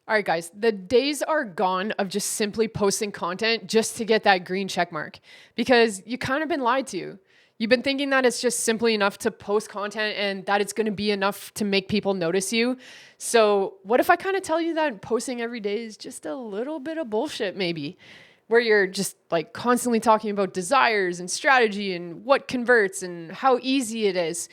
All right, guys, the days are gone of just simply posting content just to get that green check mark because you kind of been lied to. You've been thinking that it's just simply enough to post content and that it's going to be enough to make people notice you. So what if I kind of tell you that posting every day is just a little bit of bullshit maybe, where you're just like constantly talking about desires and strategy and what converts and how easy it is.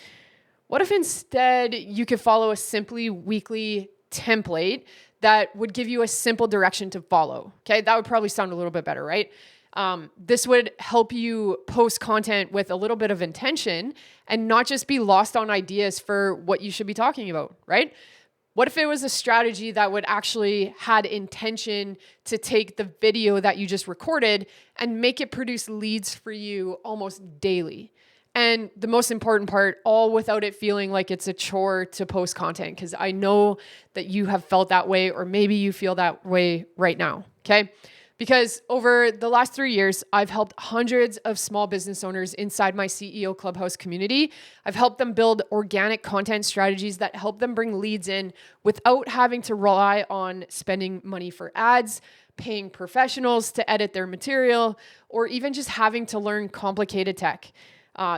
What if instead you could follow a simply weekly template that would give you a simple direction to follow? Okay, that would probably sound a little bit better, right? This would help you post content with a little bit of intention and not just be lost on ideas for what you should be talking about, right? What if it was a strategy that would actually had intention to take the video that you just recorded and make it produce leads for you almost daily? And the most important part, all without it feeling like it's a chore to post content, because I know that you have felt that way, or maybe you feel that way right now, okay? Because over the last 3 years, I've helped hundreds of small business owners inside my CEO Clubhouse community. I've helped them build organic content strategies that help them bring leads in without having to rely on spending money for ads, paying professionals to edit their material, or even just having to learn complicated tech.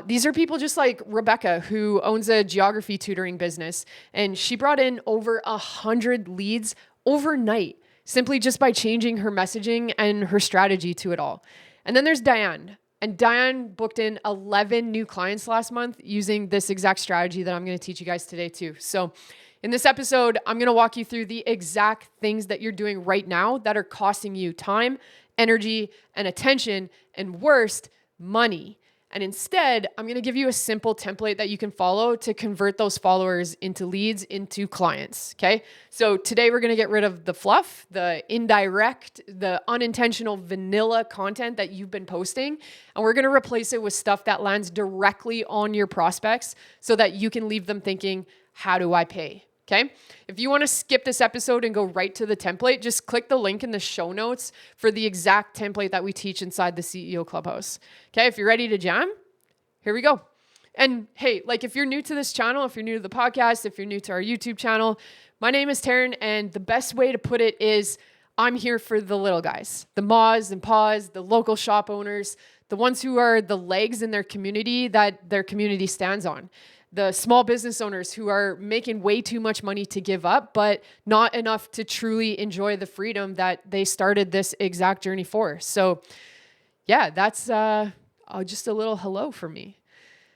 These are people just like Rebecca, who owns a geography tutoring business, and she brought in over 100 leads overnight, simply just by changing her messaging and her strategy to it all. And then there's Diane. And Diane booked in 11 new clients last month using this exact strategy that I'm going to teach you guys today too. So in this episode, I'm going to walk you through the exact things that you're doing right now that are costing you time, energy, and attention, and worst, money. And instead, I'm going to give you a simple template that you can follow to convert those followers into leads, into clients. Okay. So today we're going to get rid of the fluff, the indirect, the unintentional vanilla content that you've been posting. And we're going to replace it with stuff that lands directly on your prospects so that you can leave them thinking, how do I pay? Okay. If you want to skip this episode and go right to the template, just click the link in the show notes for the exact template that we teach inside the CEO Clubhouse. Okay. If you're ready to jam, here we go. And hey, like if you're new to this channel, if you're new to the podcast, if you're new to our YouTube channel, my name is Taryn, and the best way to put it is I'm here for the little guys, the ma's and pa's, the local shop owners, the ones who are the legs in their community that their community stands on. The small business owners who are making way too much money to give up, but not enough to truly enjoy the freedom that they started this exact journey for. So yeah, that's just a little hello for me.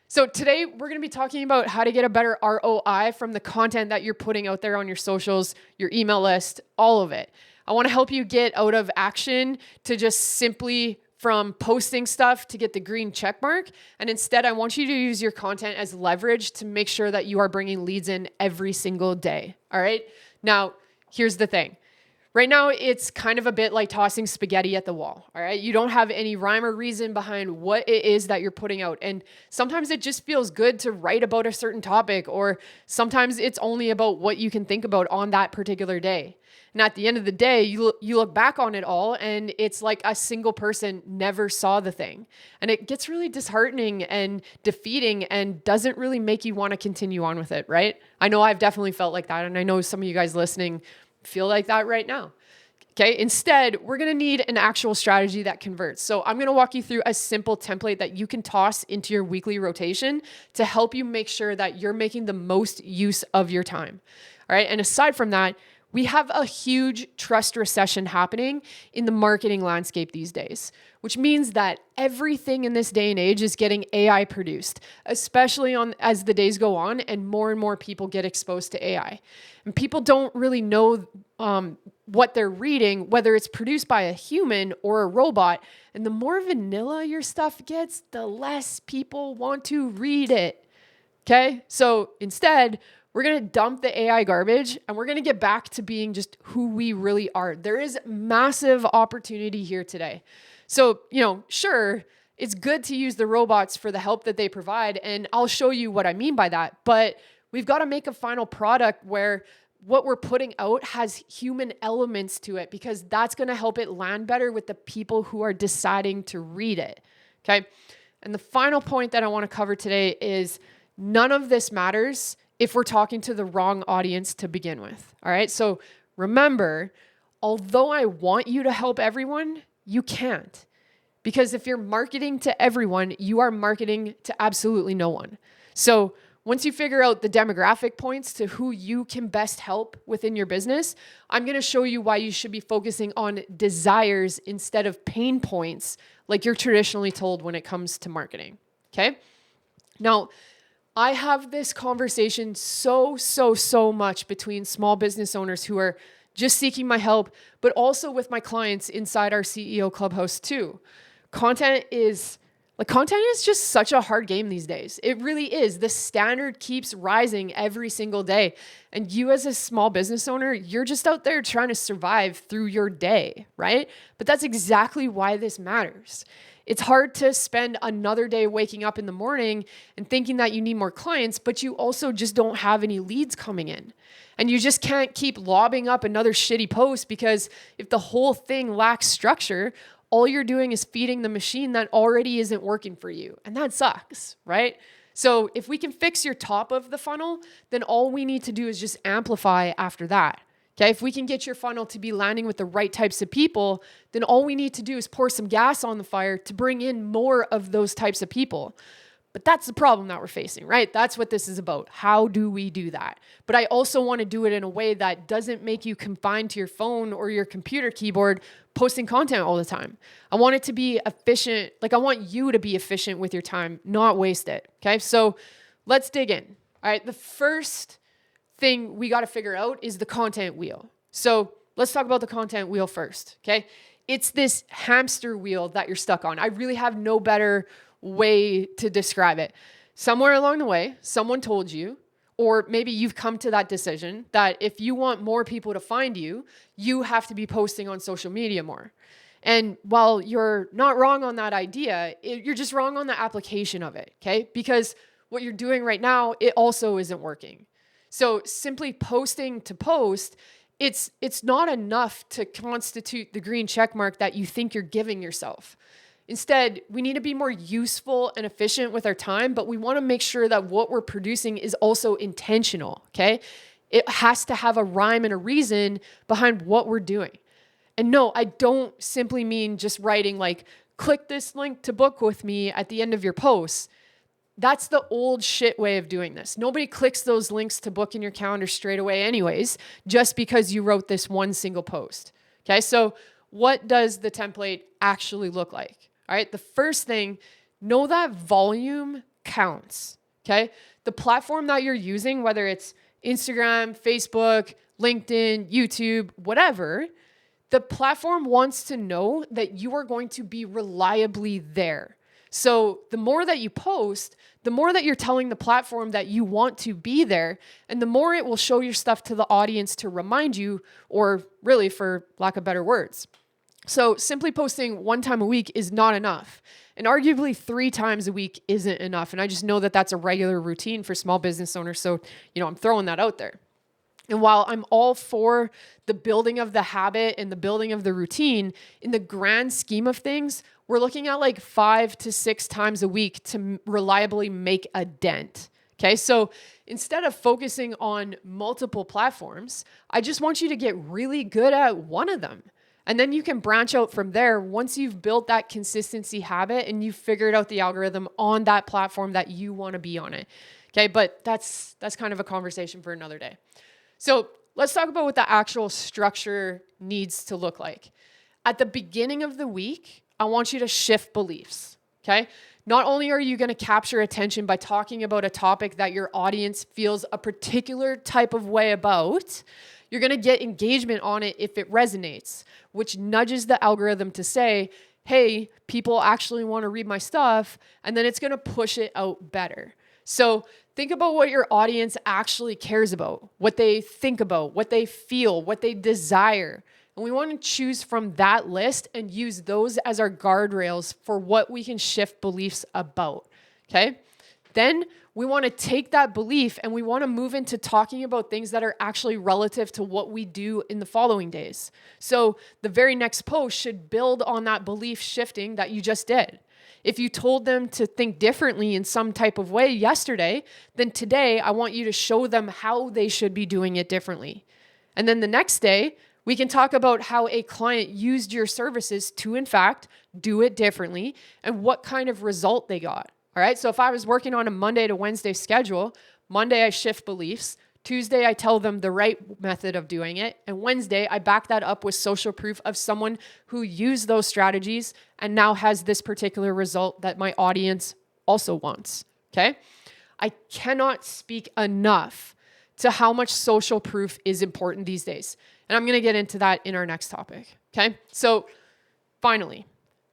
So today we're going to be talking about how to get a better ROI from the content that you're putting out there on your socials, your email list, all of it. I want to help you get out of action to just simply from posting stuff to get the green check mark. And instead, I want you to use your content as leverage to make sure that you are bringing leads in every single day. All right. Now, here's the thing. Right now, it's kind of a bit like tossing spaghetti at the wall. All right. You don't have any rhyme or reason behind what it is that you're putting out. And sometimes it just feels good to write about a certain topic, or sometimes it's only about what you can think about on that particular day. And at the end of the day, you look back on it all and it's like a single person never saw the thing. And it gets really disheartening and defeating and doesn't really make you want to continue on with it, right? I know I've definitely felt like that. And I know some of you guys listening feel like that right now. Okay. Instead, we're going to need an actual strategy that converts. So I'm going to walk you through a simple template that you can toss into your weekly rotation to help you make sure that you're making the most use of your time. All right. And aside from that, we have a huge trust recession happening in the marketing landscape these days, which means that everything in this day and age is getting AI produced, especially as the days go on and more people get exposed to AI. And people don't really know what they're reading, whether it's produced by a human or a robot. And the more vanilla your stuff gets, the less people want to read it. Okay? So instead, we're going to dump the AI garbage and we're going to get back to being just who we really are. There is massive opportunity here today. So, sure, it's good to use the robots for the help that they provide. And I'll show you what I mean by that. But we've got to make a final product where what we're putting out has human elements to it, because that's going to help it land better with the people who are deciding to read it. Okay. And the final point that I want to cover today is none of this matters if we're talking to the wrong audience to begin with. All right. So remember, although I want you to help everyone, you can't. Because if you're marketing to everyone, you are marketing to absolutely no one. So once you figure out the demographic points to who you can best help within your business, I'm going to show you why you should be focusing on desires instead of pain points like you're traditionally told when it comes to marketing. Okay? Now, I have this conversation so much between small business owners who are just seeking my help, but also with my clients inside our CEO Clubhouse too. Content is just such a hard game these days. It really is. The standard keeps rising every single day. And you as a small business owner, you're just out there trying to survive through your day, right? But that's exactly why this matters. It's hard to spend another day waking up in the morning and thinking that you need more clients, but you also just don't have any leads coming in. And you just can't keep lobbing up another shitty post because if the whole thing lacks structure, all you're doing is feeding the machine that already isn't working for you. And that sucks, right? So if we can fix your top of the funnel, then all we need to do is just amplify after that. Okay, if we can get your funnel to be landing with the right types of people, then all we need to do is pour some gas on the fire to bring in more of those types of people. But that's the problem that we're facing, right? That's what this is about. How do we do that? But I also want to do it in a way that doesn't make you confined to your phone or your computer keyboard posting content all the time. I want it to be efficient. I want you to be efficient with your time, not waste it. Okay, so let's dig in. All right, the first thing we got to figure out is the content wheel. So let's talk about the content wheel first. Okay, it's this hamster wheel that you're stuck on. I really have no better way to describe it. Somewhere along the way, someone told you, or maybe you've come to that decision that if you want more people to find you, you have to be posting on social media more. And while you're not wrong on that idea, you're just wrong on the application of it, okay? Because what you're doing right now, it also isn't working. So simply posting to post, it's not enough to constitute the green check mark that you think you're giving yourself. Instead, we need to be more useful and efficient with our time, but we want to make sure that what we're producing is also intentional, okay? It has to have a rhyme and a reason behind what we're doing. And no, I don't simply mean just writing click this link to book with me at the end of your post. That's the old shit way of doing this. Nobody clicks those links to book in your calendar straight away anyways, just because you wrote this one single post, okay? So what does the template actually look like? All right, the first thing, know that volume counts, okay? The platform that you're using, whether it's Instagram, Facebook, LinkedIn, YouTube, whatever, the platform wants to know that you are going to be reliably there. So the more that you post, the more that you're telling the platform that you want to be there, and the more it will show your stuff to the audience to remind you, or really, for lack of better words. So simply posting one time a week is not enough. And arguably 3 times a week isn't enough. And I just know that that's a regular routine for small business owners. So, I'm throwing that out there. And while I'm all for the building of the habit and the building of the routine, in the grand scheme of things, we're looking at 5 to 6 times a week to reliably make a dent. Okay, so instead of focusing on multiple platforms, I just want you to get really good at one of them. And then you can branch out from there once you've built that consistency habit and you've figured out the algorithm on that platform that you want to be on it. Okay, but that's kind of a conversation for another day. So let's talk about what the actual structure needs to look like. At the beginning of the week, I want you to shift beliefs, okay? Not only are you going to capture attention by talking about a topic that your audience feels a particular type of way about, you're going to get engagement on it if it resonates, which nudges the algorithm to say, hey, people actually want to read my stuff, and then it's going to push it out better. So think about what your audience actually cares about, what they think about, what they feel, what they desire. And we want to choose from that list and use those as our guardrails for what we can shift beliefs about, okay? Then we want to take that belief and we want to move into talking about things that are actually relative to what we do in the following days. So the very next post should build on that belief shifting that you just did. If you told them to think differently in some type of way yesterday, then today I want you to show them how they should be doing it differently. And then the next day, we can talk about how a client used your services to, in fact, do it differently and what kind of result they got. All right. So if I was working on a Monday to Wednesday schedule, Monday I shift beliefs. Tuesday I tell them the right method of doing it. And Wednesday I back that up with social proof of someone who used those strategies and now has this particular result that my audience also wants. Okay. I cannot speak enough to how much social proof is important these days. And I'm going to get into that in our next topic. Okay. So finally,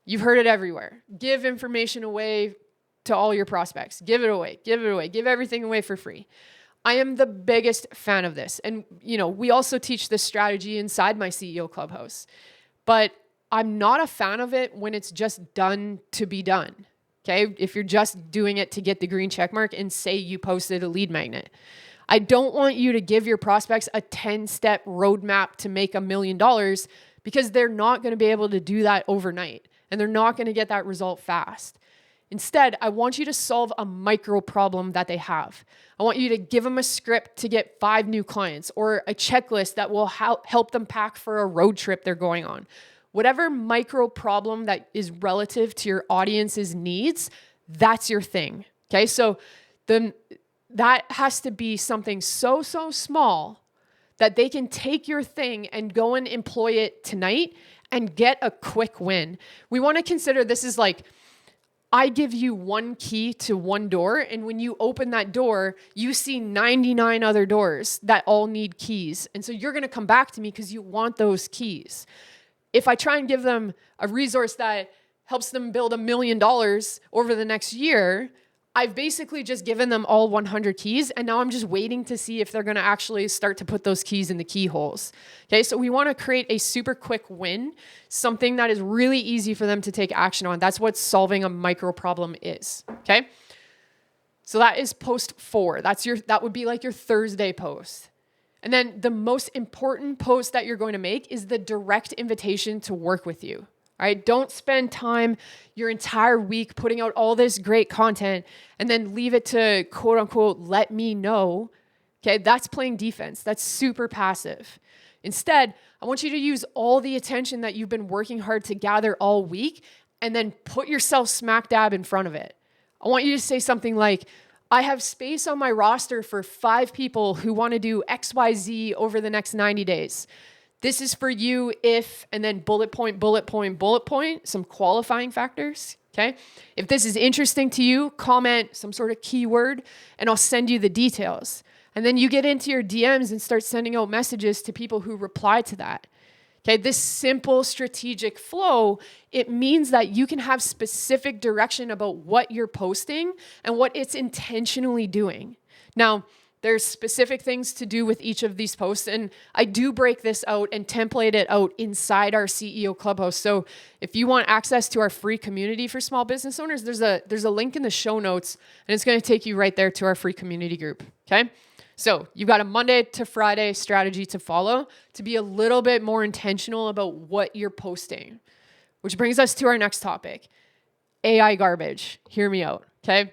you've heard it everywhere. Give information away to all your prospects. Give it away. Give it away. Give everything away for free. I am the biggest fan of this. And, we also teach this strategy inside my CEO Clubhouse. But I'm not a fan of it when it's just done to be done. Okay. If you're just doing it to get the green check mark and say you posted a lead magnet. I don't want you to give your prospects a 10-step roadmap to make $1 million because they're not going to be able to do that overnight and they're not going to get that result fast. Instead, I want you to solve a micro problem that they have. I want you to give them a script to get 5 new clients or a checklist that will help them pack for a road trip they're going on. Whatever micro problem that is relative to your audience's needs, that's your thing. Okay, so that has to be something so small that they can take your thing and go and employ it tonight and get a quick win. We want to consider this is like, I give you one key to one door, and when you open that door, you see 99 other doors that all need keys. And so you're going to come back to me because you want those keys. If I try and give them a resource that helps them build $1 million over the next year, I've basically just given them all 100 keys, and now I'm just waiting to see if they're going to actually start to put those keys in the keyholes. Okay, so we want to create a super quick win, something that is really easy for them to take action on. That's what solving a micro problem is. Okay, so that is post 4. That would be like your Thursday post. And then the most important post that you're going to make is the direct invitation to work with you. All right, don't spend time your entire week putting out all this great content and then leave it to quote unquote, let me know. Okay, that's playing defense. That's super passive. Instead, I want you to use all the attention that you've been working hard to gather all week and then put yourself smack dab in front of it. I want you to say something like, I have space on my roster for 5 people who want to do XYZ over the next 90 days. This is for you if, and then bullet point, some qualifying factors, okay? If this is interesting to you, comment some sort of keyword and I'll send you the details. And then you get into your DMs and start sending out messages to people who reply to that. Okay, this simple strategic flow, it means that you can have specific direction about what you're posting and what it's intentionally doing. Now, there's specific things to do with each of these posts, and I do break this out and template it out inside our CEO Clubhouse. So if you want access to our free community for small business owners, there's a link in the show notes, and it's going to take you right there to our free community group, okay? So you've got a Monday to Friday strategy to follow to be a little bit more intentional about what you're posting, which brings us to our next topic, AI garbage. Hear me out, okay?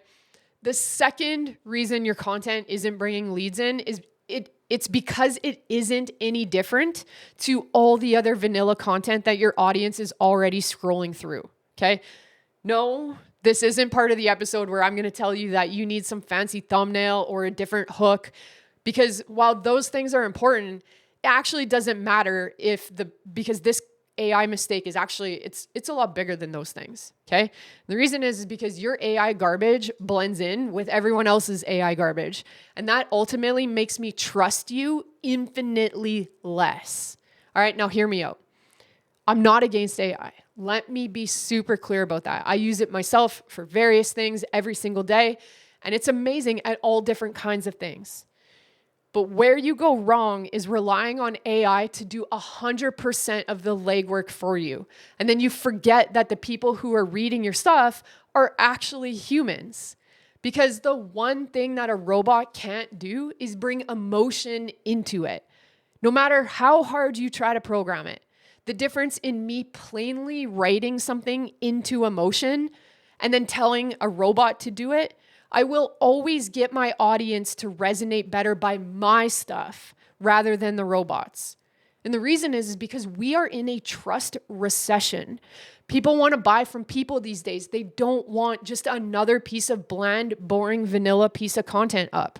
The second reason your content isn't bringing leads in is it's because it isn't any different to all the other vanilla content that your audience is already scrolling through, okay? No, this isn't part of the episode where I'm going to tell you that you need some fancy thumbnail or a different hook, because while those things are important, it actually doesn't matter because this AI mistake is actually, it's a lot bigger than those things, okay? The reason is because your AI garbage blends in with everyone else's AI garbage, and that ultimately makes me trust you infinitely less. All right, now hear me out. I'm not against AI. Let me be super clear about that. I use it myself for various things every single day, and it's amazing at all different kinds of things. But where you go wrong is relying on AI to do 100% of the legwork for you. And then you forget that the people who are reading your stuff are actually humans. Because the one thing that a robot can't do is bring emotion into it, no matter how hard you try to program it. The difference in me plainly writing something into emotion and then telling a robot to do it, I will always get my audience to resonate better by my stuff rather than the robots. And the reason is because we are in a trust recession. People want to buy from people these days. They don't want just another piece of bland, boring, vanilla piece of content up.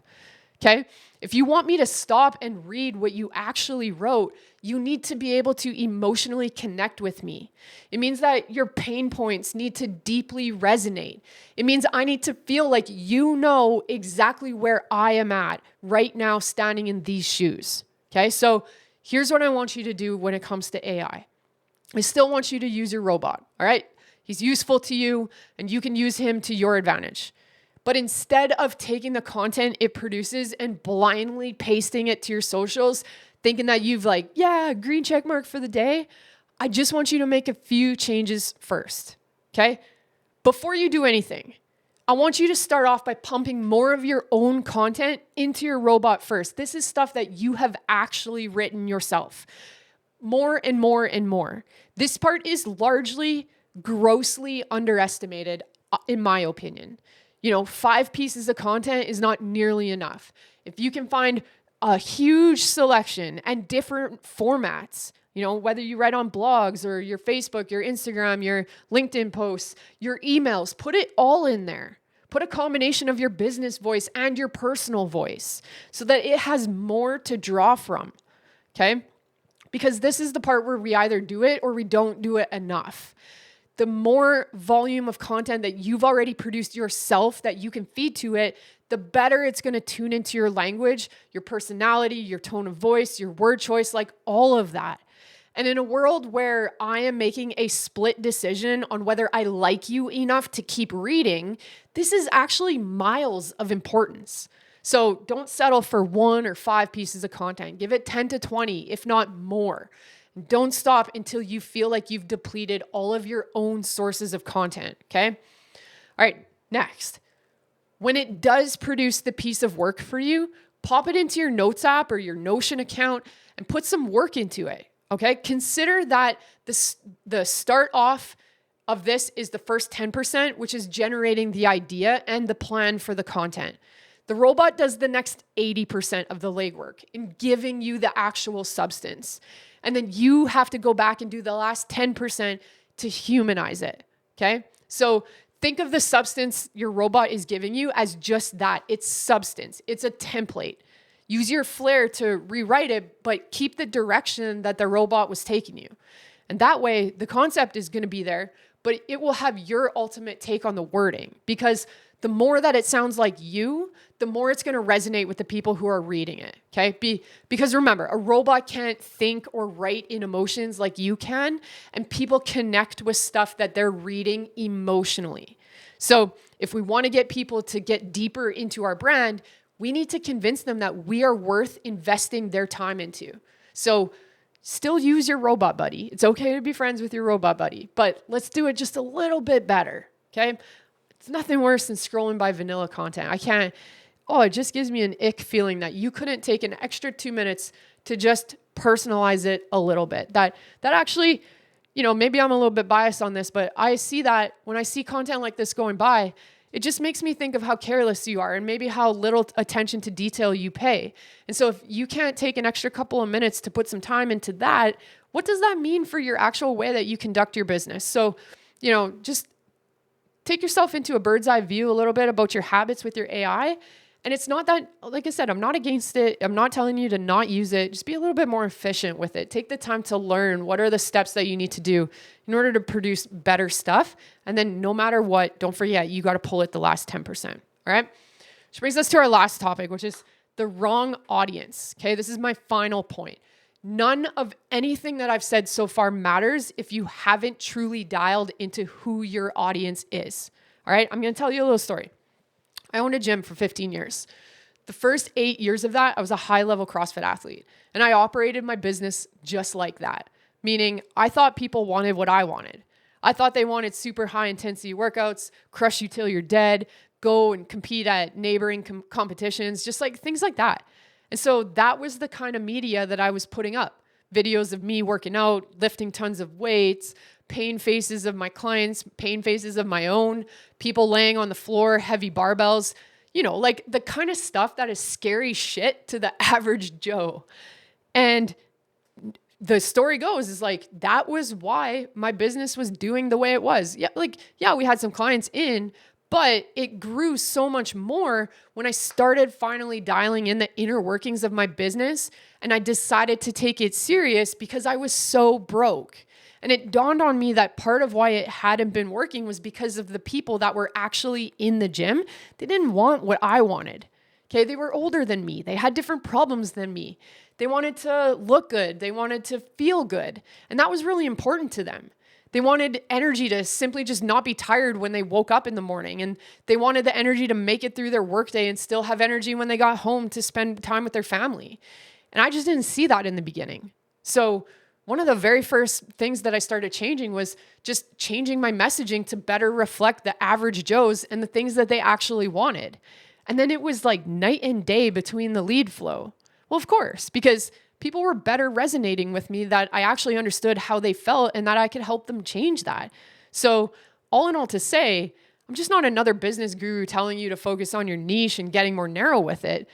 Okay? If you want me to stop and read what you actually wrote, you need to be able to emotionally connect with me. It means that your pain points need to deeply resonate. It means I need to feel like you know exactly where I am at right now standing in these shoes. Okay? So here's what I want you to do when it comes to AI. I still want you to use your robot, all right? He's useful to you and you can use him to your advantage. But instead of taking the content it produces and blindly pasting it to your socials, thinking that you've green check mark for the day, I just want you to make a few changes first, okay? Before you do anything, I want you to start off by pumping more of your own content into your robot first. This is stuff that you have actually written yourself. More and more and more. This part is largely grossly underestimated, in my opinion. 5 pieces of content is not nearly enough. If you can find a huge selection and different formats, whether you write on blogs or your Facebook, your Instagram, your LinkedIn posts, your emails, put it all in there. Put a combination of your business voice and your personal voice so that it has more to draw from, okay? Because this is the part where we either do it or we don't do it enough. The more volume of content that you've already produced yourself that you can feed to it, the better it's going to tune into your language, your personality, your tone of voice, your word choice, like all of that. And in a world where I am making a split decision on whether I like you enough to keep reading, this is actually miles of importance. So don't settle for 1 or 5 pieces of content. Give it 10 to 20, if not more. Don't stop until you feel like you've depleted all of your own sources of content, okay? All right, next. When it does produce the piece of work for you, pop it into your Notes app or your Notion account and put some work into it, okay? Consider that the start off of this is the first 10%, which is generating the idea and the plan for the content. The robot does the next 80% of the legwork in giving you the actual substance. And then you have to go back and do the last 10% to humanize it, okay? So think of the substance your robot is giving you as just that. It's substance. It's a template. Use your flair to rewrite it, but keep the direction that the robot was taking you. And that way, the concept is going to be there, but it will have your ultimate take on the wording, because the more that it sounds like you, the more it's going to resonate with the people who are reading it, okay? Because remember, a robot can't think or write in emotions like you can, and people connect with stuff that they're reading emotionally. So if we want to get people to get deeper into our brand, we need to convince them that we are worth investing their time into. So still use your robot buddy. It's okay to be friends with your robot buddy, but let's do it just a little bit better, okay? It's nothing worse than scrolling by vanilla content. It just gives me an ick feeling that you couldn't take an extra 2 minutes to just personalize it a little bit. That actually, maybe I'm a little bit biased on this, but I see that when I see content like this going by, it just makes me think of how careless you are and maybe how little attention to detail you pay. And so if you can't take an extra couple of minutes to put some time into that, what does that mean for your actual way that you conduct your business? So, just take yourself into a bird's eye view a little bit about your habits with your AI. And it's not that, like I said, I'm not against it. I'm not telling you to not use it. Just be a little bit more efficient with it. Take the time to learn what are the steps that you need to do in order to produce better stuff. And then no matter what, don't forget, you got to pull it the last 10%. All right. Which brings us to our last topic, which is the wrong audience. Okay. This is my final point. None of anything that I've said so far matters if you haven't truly dialed into who your audience is. All right. I'm going to tell you a little story. I owned a gym for 15 years. The first 8 years of that, I was a high-level CrossFit athlete, and I operated my business just like that, meaning I thought people wanted what I wanted. I thought they wanted super high-intensity workouts, crush you till you're dead, go and compete at neighboring competitions, just like things like that. And so that was the kind of media that I was putting up. Videos of me working out, lifting tons of weights, pain faces of my clients, pain faces of my own, people laying on the floor, heavy barbells. like the kind of stuff that is scary shit to the average Joe. And the story goes is like, that was why my business was doing the way it was. Yeah, we had some clients in, but it grew so much more when I started finally dialing in the inner workings of my business, and I decided to take it serious because I was so broke. And it dawned on me that part of why it hadn't been working was because of the people that were actually in the gym. They didn't want what I wanted. Okay, they were older than me. They had different problems than me. They wanted to look good. They wanted to feel good. And that was really important to them. They wanted energy to simply just not be tired when they woke up in the morning. And they wanted the energy to make it through their workday and still have energy when they got home to spend time with their family. And I just didn't see that in the beginning. So one of the very first things that I started changing was just changing my messaging to better reflect the average Joes and the things that they actually wanted. And then it was like night and day between the lead flow. Well, of course, because people were better resonating with me, that I actually understood how they felt and that I could help them change that. So all in all to say, I'm just not another business guru telling you to focus on your niche and getting more narrow with it.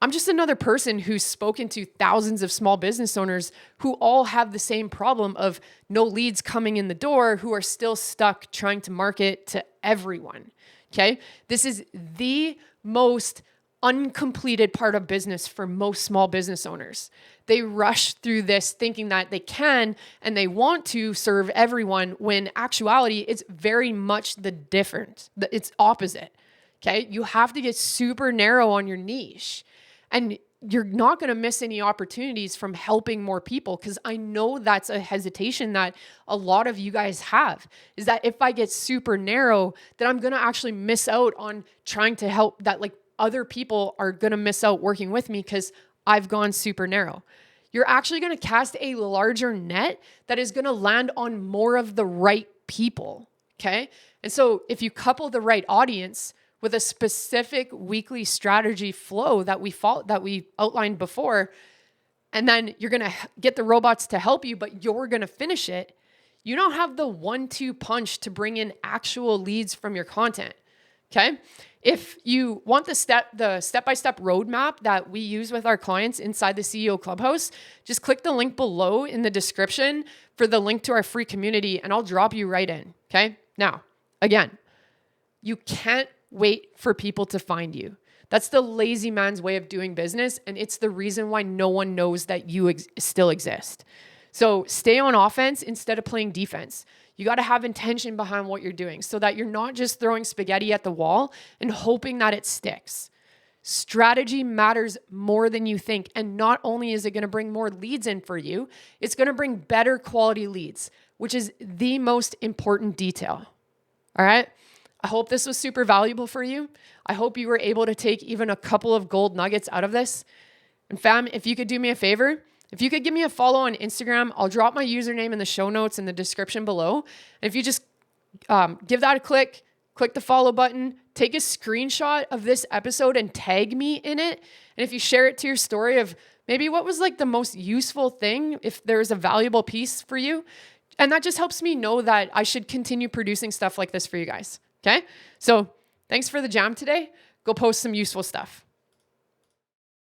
I'm just another person who's spoken to thousands of small business owners who all have the same problem of no leads coming in the door, who are still stuck trying to market to everyone. Okay? This is the most uncompleted part of business for most small business owners. They rush through this thinking that they can and they want to serve everyone, when actuality, it's very much the different. It's opposite. Okay? You have to get super narrow on your niche, and you're not going to miss any opportunities from helping more people, because I know that's a hesitation that a lot of you guys have, is that if I get super narrow, then I'm going to actually miss out on trying to help, that like other people are going to miss out working with me because I've gone super narrow. You're actually going to cast a larger net that is going to land on more of the right people. Okay. And so if you couple the right audience with a specific weekly strategy flow that we outlined before, and then you're going to get the robots to help you, but you're going to finish it, you don't have the 1-2 punch to bring in actual leads from your content. Okay. If you want the step-by-step roadmap that we use with our clients inside the CEO Clubhouse, just click the link below in the description for the link to our free community, and I'll drop you right in. Okay. Now, again, you can't wait for people to find you. That's the lazy man's way of doing business, and it's the reason why no one knows that you still exist. So stay on offense instead of playing defense. You got to have intention behind what you're doing so that you're not just throwing spaghetti at the wall and hoping that it sticks. Strategy matters more than you think. And not only is it going to bring more leads in for you, it's going to bring better quality leads, which is the most important detail. All right. I hope this was super valuable for you. I hope you were able to take even a couple of gold nuggets out of this. And fam, if you could do me a favor, if you could give me a follow on Instagram, I'll drop my username in the show notes in the description below. And if you just give that a click the follow button, take a screenshot of this episode and tag me in it. And if you share it to your story of maybe what was like the most useful thing, if there's a valuable piece for you, and that just helps me know that I should continue producing stuff like this for you guys. Okay? So thanks for the jam today. Go post some useful stuff.